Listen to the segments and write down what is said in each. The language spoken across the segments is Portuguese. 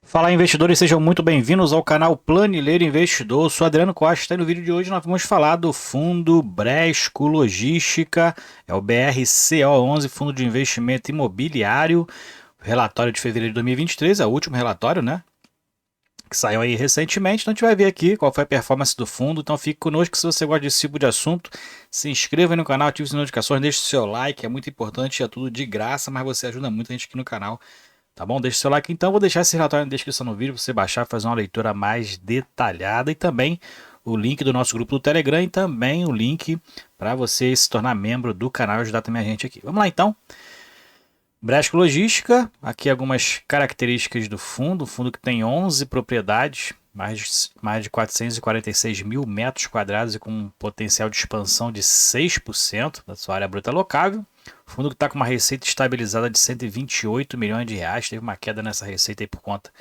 Fala, investidores, sejam muito bem-vindos ao canal Planileiro Investidor. Eu sou Adriano Costa e no vídeo de hoje nós vamos falar do fundo Bresco Logística, é o BRCO11, Fundo de Investimento Imobiliário, relatório de fevereiro de 2023, é o último relatório, né? Que saiu aí recentemente, então a gente vai ver aqui qual foi a performance do fundo, então fique conosco se você gosta desse tipo de assunto, se inscreva aí no canal, ative as notificações, deixe o seu like, é muito importante, é tudo de graça, mas você ajuda muito a gente aqui no canal. Tá bom? Deixa o seu like então. Vou deixar esse relatório na descrição do vídeo para você baixar, fazer uma leitura mais detalhada e também o link do nosso grupo do Telegram e também o link para você se tornar membro do canal e ajudar também a gente aqui. Vamos lá então. Bresco Logística, aqui algumas características do fundo. O fundo que tem 11 propriedades, mais de 446 mil metros quadrados e com um potencial de expansão de 6% da sua área bruta locável. O fundo que está com uma receita estabilizada de 128 milhões de reais, teve uma queda nessa receita aí por conta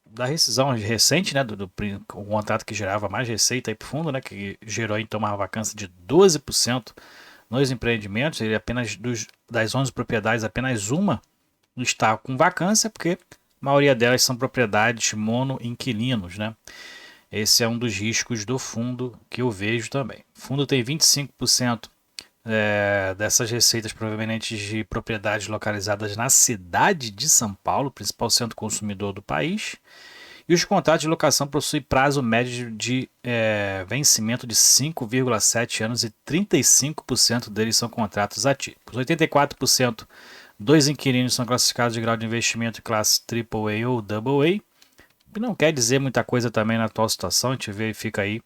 da rescisão recente, né, do contrato que gerava mais receita para o fundo, né, que gerou então uma vacância de 12% nos empreendimentos. Ele apenas das 11 propriedades, apenas uma está com vacância, porque a maioria delas são propriedades monoinquilinos, né? Esse é um dos riscos do fundo que eu vejo também. O fundo tem 25% dessas receitas provenientes de propriedades localizadas na cidade de São Paulo, principal centro consumidor do país. E os contratos de locação possuem prazo médio de vencimento de 5,7 anos e 35% deles são contratos atípicos. 84% dos inquilinos são classificados de grau de investimento classe AAA ou AA, que não quer dizer muita coisa também na atual situação, a gente verifica aí.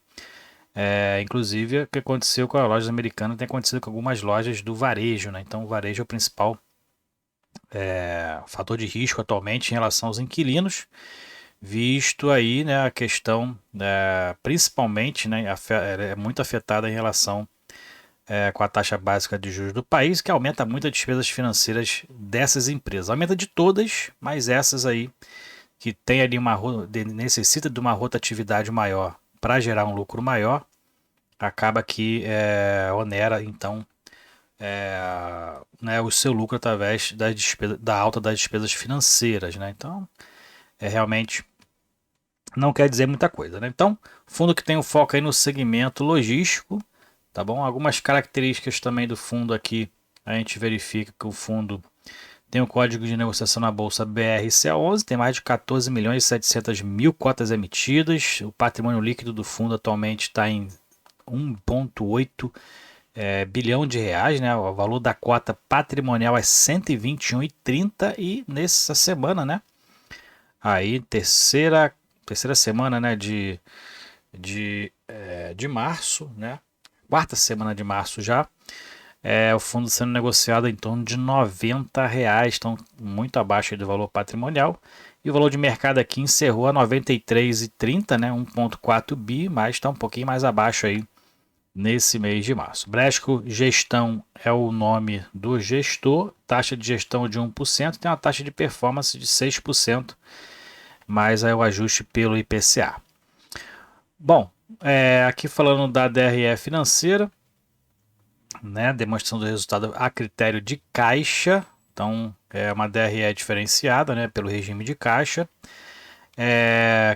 Inclusive, o que aconteceu com a loja americana tem acontecido com algumas lojas do varejo, né? Então, o varejo é o principal fator de risco atualmente em relação aos inquilinos, visto aí, né, a questão, principalmente, né, é muito afetada em relação com a taxa básica de juros do país, que aumenta muito as despesas financeiras dessas empresas. Aumenta de todas, mas essas aí que tem ali necessita de uma rotatividade maior para gerar um lucro maior, acaba que onera então né, o seu lucro através da alta das despesas financeiras, né? Então, realmente não quer dizer muita coisa, né? Então, fundo que tem o foco aí no segmento logístico, tá bom? Algumas características também do fundo aqui, a gente verifica que o fundo tem o código de negociação na bolsa BRCA11, tem mais de 14 milhões e 700 mil cotas emitidas, o patrimônio líquido do fundo atualmente está em 1,8 bilhão de reais, né? O valor da cota patrimonial é 121,30 e nessa semana, né? Aí terceira semana, né? De março, né? Quarta semana de março já. O fundo sendo negociado em torno de R$ 90, então muito abaixo do valor patrimonial. E o valor de mercado aqui encerrou a 93,30, né? 1,4 bi, mas está um pouquinho mais abaixo aí nesse mês de março. Bresco Gestão é o nome do gestor, taxa de gestão de 1%, tem uma taxa de performance de 6%, mais aí o ajuste pelo IPCA. Bom, aqui falando da DRE financeira, né, demonstração do resultado a critério de caixa, então é uma DRE diferenciada, né, pelo regime de caixa,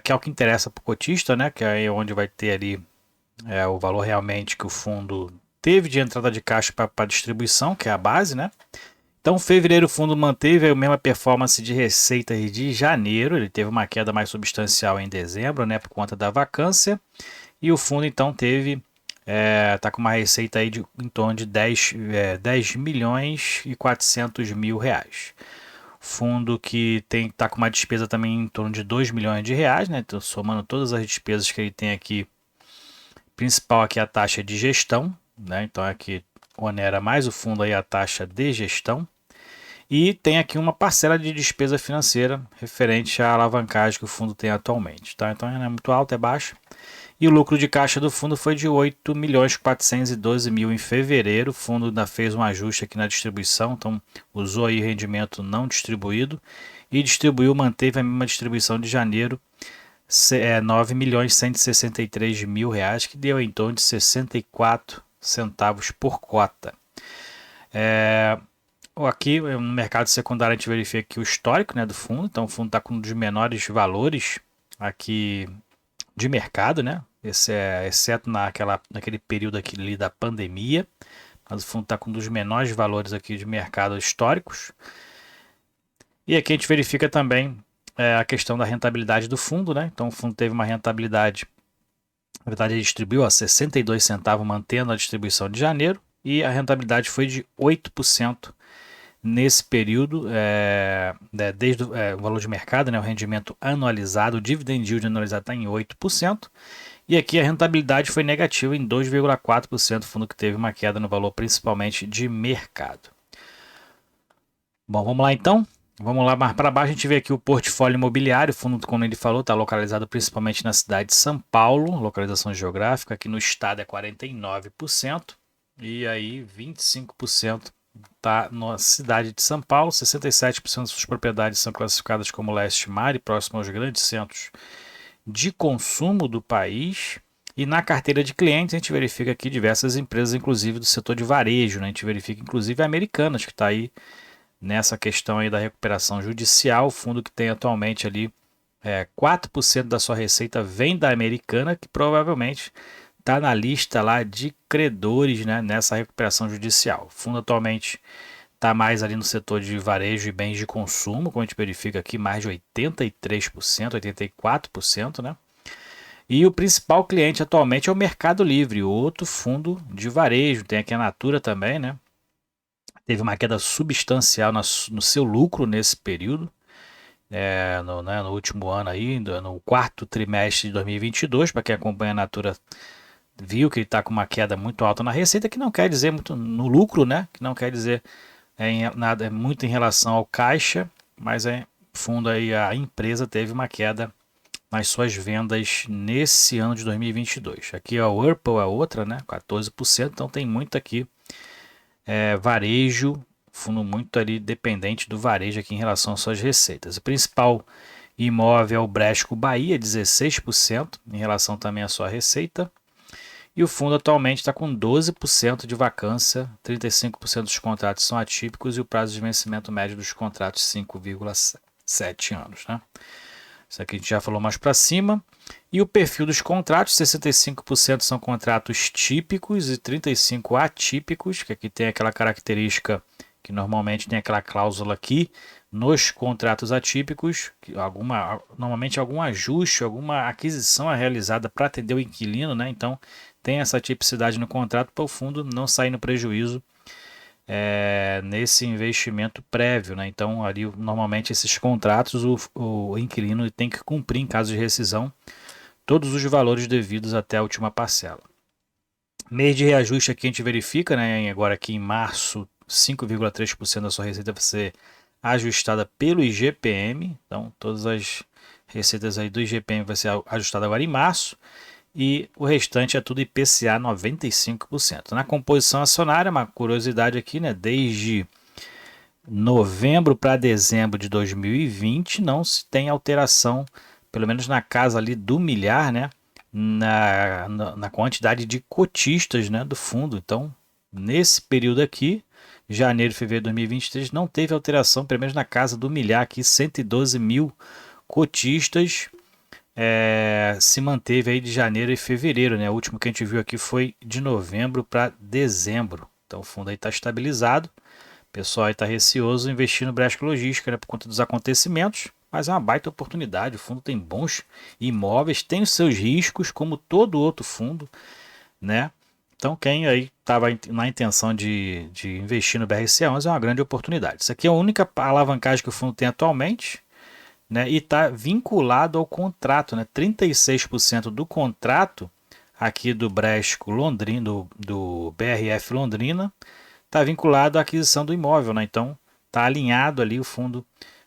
que é o que interessa para o cotista, né, que é onde vai ter ali o valor realmente que o fundo teve de entrada de caixa para distribuição, que é a base, né? Então, fevereiro o fundo manteve a mesma performance de receitas de janeiro, ele teve uma queda mais substancial em dezembro, né, por conta da vacância, e o fundo então teve tá com uma receita aí em torno de 10 milhões e 400 mil reais. Fundo que tá com uma despesa também em torno de 2 milhões de reais, né? Tô somando todas as despesas que ele tem aqui. Principal aqui é a taxa de gestão, né? Então aqui onera mais o fundo aí a taxa de gestão. E tem aqui uma parcela de despesa financeira referente à alavancagem que o fundo tem atualmente. Tá? Então não é muito alto, é baixo. E o lucro de caixa do fundo foi de 8 milhões 412 mil em fevereiro. O fundo ainda fez um ajuste aqui na distribuição, então usou aí rendimento não distribuído e distribuiu, manteve a mesma distribuição de janeiro, 9 milhões 163 mil reais, que deu em torno de 64 centavos por cota. Aqui no mercado secundário a gente verifica aqui o histórico, né, do fundo. Então o fundo está com um dos menores valores aqui de mercado, né? Esse exceto naquele período aqui ali da pandemia. Mas o fundo está com um dos menores valores aqui de mercado históricos. E aqui a gente verifica também a questão da rentabilidade do fundo, né? Então o fundo teve uma rentabilidade, na verdade ele distribuiu a 62 centavos, mantendo a distribuição de janeiro, e a rentabilidade foi de 8% nesse período, desde o valor de mercado, né, o rendimento anualizado, o dividend yield anualizado está em 8%, e aqui a rentabilidade foi negativa em 2,4%, fundo que teve uma queda no valor principalmente de mercado. Bom, vamos lá então. Vamos lá mais para baixo, a gente vê aqui o portfólio imobiliário. O fundo, como ele falou, está localizado principalmente na cidade de São Paulo, localização geográfica. Aqui no estado é 49%, e aí 25% está na cidade de São Paulo. 67% de suas propriedades são classificadas como leste-mar e próximo aos grandes centros de consumo do país. E na carteira de clientes a gente verifica aqui diversas empresas, inclusive do setor de varejo, né? A gente verifica inclusive a Americanas, que está aí nessa questão aí da recuperação judicial. O fundo que tem atualmente ali 4% da sua receita vem da Americana, que provavelmente está na lista lá de credores, né, nessa recuperação judicial. O fundo atualmente está mais ali no setor de varejo e bens de consumo, como a gente verifica aqui, mais de 83%, 84%, né? E o principal cliente atualmente é o Mercado Livre, outro fundo de varejo. Tem aqui a Natura também, né? Teve uma queda substancial no seu lucro nesse período, no último ano aí, no quarto trimestre de 2022. Para quem acompanha a Natura, viu que ele está com uma queda muito alta na receita, que não quer dizer muito no lucro, né? Que não quer dizer nada, muito em relação ao caixa, mas fundo aí, a empresa teve uma queda nas suas vendas nesse ano de 2022. Aqui a Whirlpool é outra, né? 14%, então tem muito aqui varejo, fundo muito ali dependente do varejo aqui em relação às suas receitas. O principal imóvel é o Bresco Bahia, 16% em relação também à sua receita. E o fundo atualmente está com 12% de vacância, 35% dos contratos são atípicos e o prazo de vencimento médio dos contratos 5,7 anos, né? Isso aqui a gente já falou mais para cima. E o perfil dos contratos, 65% são contratos típicos e 35% atípicos, que aqui tem aquela característica que normalmente tem aquela cláusula aqui nos contratos atípicos, que normalmente algum ajuste, alguma aquisição é realizada para atender o inquilino, né? Então tem essa tipicidade no contrato para o fundo não sair no prejuízo nesse investimento prévio, né? Então ali normalmente esses contratos o inquilino tem que cumprir em caso de rescisão todos os valores devidos até a última parcela. Mês de reajuste aqui a gente verifica, né? Agora aqui em março 5,3% da sua receita vai ser ajustada pelo IGPM, então todas as receitas aí do IGPM vai ser ajustada agora em março. E o restante é tudo IPCA 95%. Na composição acionária, uma curiosidade aqui, né? Desde novembro para dezembro de 2020 não se tem alteração, pelo menos na casa ali do milhar, né? Na quantidade de cotistas, né, do fundo. Então, nesse período aqui, janeiro e fevereiro de 2023, não teve alteração, pelo menos na casa do milhar aqui, 112 mil cotistas. Se manteve aí de janeiro e fevereiro, né? O último que a gente viu aqui foi de novembro para dezembro. Então o fundo aí está estabilizado. O pessoal aí está receoso investir no Bresco Logística, né, por conta dos acontecimentos, mas é uma baita oportunidade. O fundo tem bons imóveis, tem os seus riscos, como todo outro fundo, né? Então quem aí estava na intenção de investir no BRCA11 é uma grande oportunidade. Isso aqui é a única alavancagem que o fundo tem atualmente, né, e está vinculado ao contrato, né? 36% do contrato aqui do Bresco Londrina, do BRF Londrina, está vinculado à aquisição do imóvel, né? Então está alinhado ali, o fundo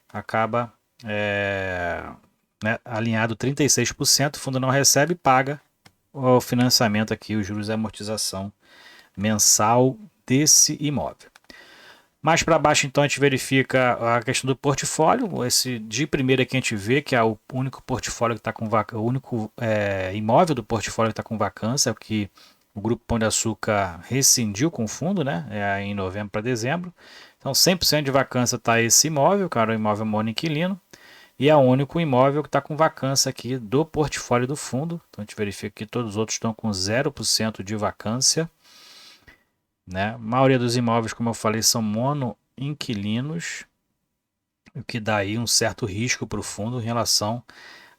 acaba alinhado 36%, o fundo não recebe e paga o financiamento aqui, os juros e amortização mensal desse imóvel. Mais para baixo, então, a gente verifica a questão do portfólio. Esse de primeira que a gente vê que é o único portfólio que está com o único imóvel do portfólio que está com vacância, é o que o Grupo Pão de Açúcar rescindiu com o fundo, né? Em novembro para dezembro. Então 100% de vacância está esse imóvel, cara, o imóvel monoinquilino. E é o único imóvel que está com vacância aqui do portfólio do fundo. Então a gente verifica que todos os outros estão com 0% de vacância, né? A maioria dos imóveis, como eu falei, são monoinquilinos, o que dá aí um certo risco para o fundo em relação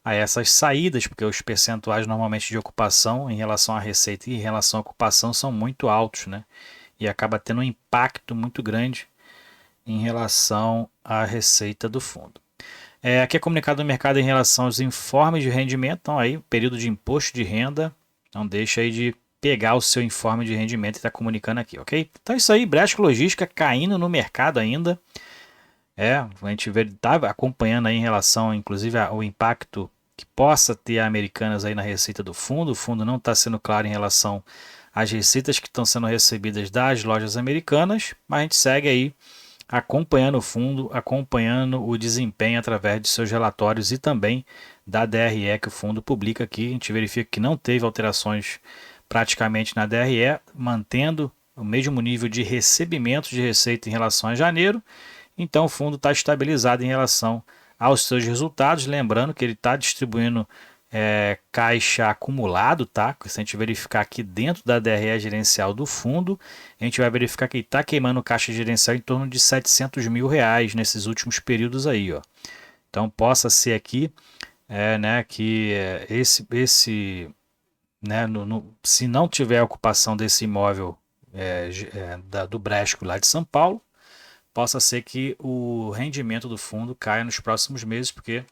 a essas saídas, porque os percentuais normalmente de ocupação em relação à receita e em relação à ocupação são muito altos, né? E acaba tendo um impacto muito grande em relação à receita do fundo. Aqui é comunicado no mercado em relação aos informes de rendimento. Então, aí, período de imposto de renda. Não deixa aí de pegar o seu informe de rendimento e estar comunicando aqui, ok? Então, é isso aí. Bradesco Logística caindo no mercado ainda. A gente está acompanhando aí em relação, inclusive, ao impacto que possa ter a Americanas aí na receita do fundo. O fundo não está sendo claro em relação às receitas que estão sendo recebidas das lojas americanas, mas a gente segue aí acompanhando o fundo, acompanhando o desempenho através de seus relatórios e também da DRE que o fundo publica aqui. A gente verifica que não teve alterações praticamente na DRE, mantendo o mesmo nível de recebimento de receita em relação a janeiro. Então o fundo está estabilizado em relação aos seus resultados, lembrando que ele está distribuindo caixa acumulado, tá? Se a gente verificar aqui dentro da DRE gerencial do fundo, a gente vai verificar que ele está queimando caixa gerencial em torno de R$ 700 mil nesses últimos períodos aí, ó. Então possa ser aqui, né, que né, se não tiver ocupação desse imóvel do Bradesco lá de São Paulo, possa ser que o rendimento do fundo caia nos próximos meses, porque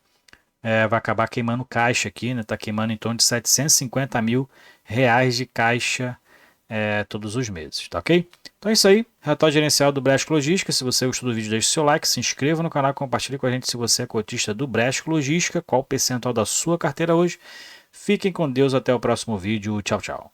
vai acabar queimando caixa aqui, né? Está queimando em torno de R$ 750 mil de caixa todos os meses, tá ok? Então é isso aí, relatório gerencial do Bradesco Logística. Se você gostou do vídeo, deixe seu like, se inscreva no canal, compartilhe com a gente se você é cotista do Bradesco Logística, qual o percentual da sua carteira hoje. Fiquem com Deus, até o próximo vídeo, tchau, tchau.